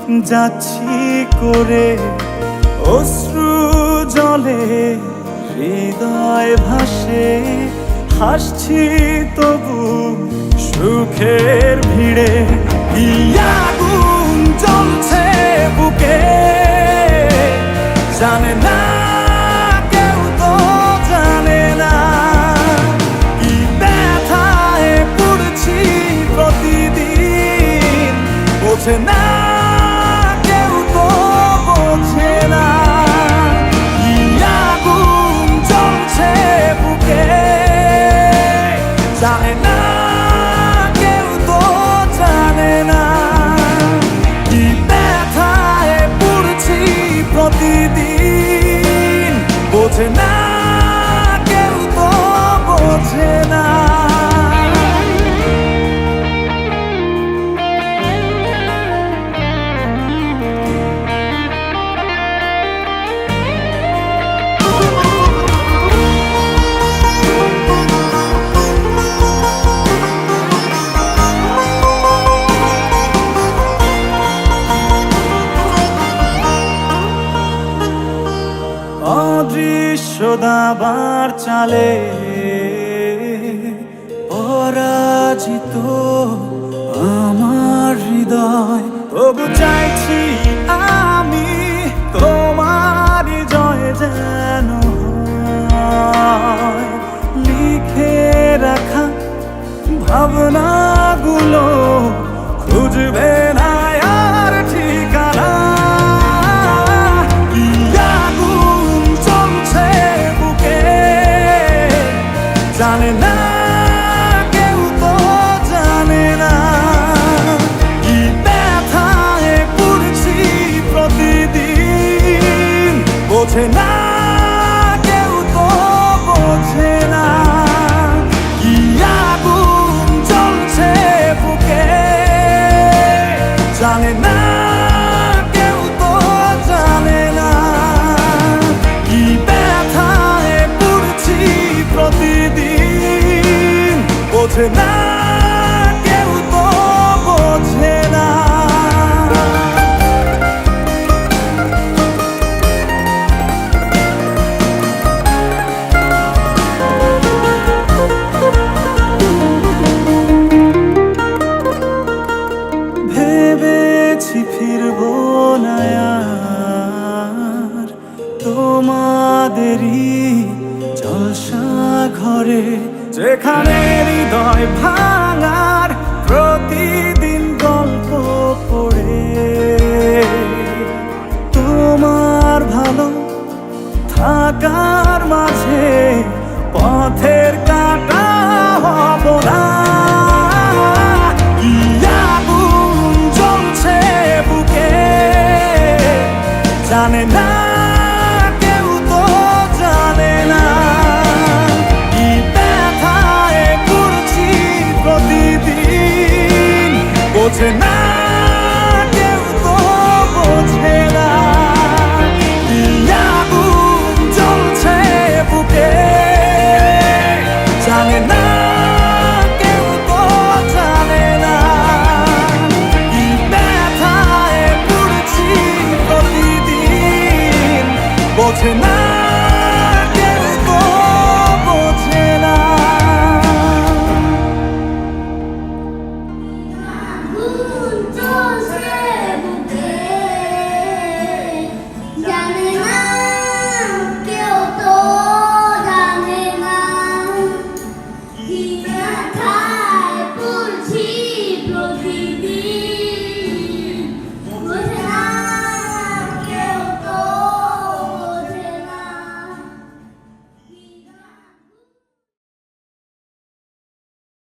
যাচ্ছি করে অশ্রু জলে হৃদয় ভাসে, হাসছি তবু সুখের ভিড়ে। কি আগুন জ্বলছে বুকে জানে না কেউ, তো জানে না কি ব্যথায় পড়ছি প্রতিদিন, বোঝে না কেউ, তো বোঝে না। কি আগুন জ্বলছে বুকে জানে না কেউ, তো জানে না কি ব্যথায় পড়ছি প্রতিদিন, বোঝে না কেউ, তো বোঝে না। অদৃশ্য দাবার চালে পরাজিত আমার হৃদয়, তবু চাইছি আমি তোমার জয় যেন হয়। লিখে রাখা ভাবনাগুলো খুঁজবে না আর ঠিকানা। কি আগুন জ্বলছে বুকে জানে না কেউ, তো জানে না কি ব্যথায় পড়ছি প্রতিদিন, বোঝে না কেউ, তো বোঝে না। কি আগুন জ্বলছে বুকে জানে না কেউ, তো জানে না কি ব্যথায় পড়ছি প্রতিদিন, বোঝে না কেউ, তো বোঝে না। ভেবেছি ফিরবো না আর তোমাদেরই জলসা ঘরে, যেখানে হৃদয় ভাঙার প্রতিদিন গল্প পড়ে। তোমার ভালো থাকার মাঝে পথের কাঁটা হব না। কি আগুন জ্বলছে বুকে জানে না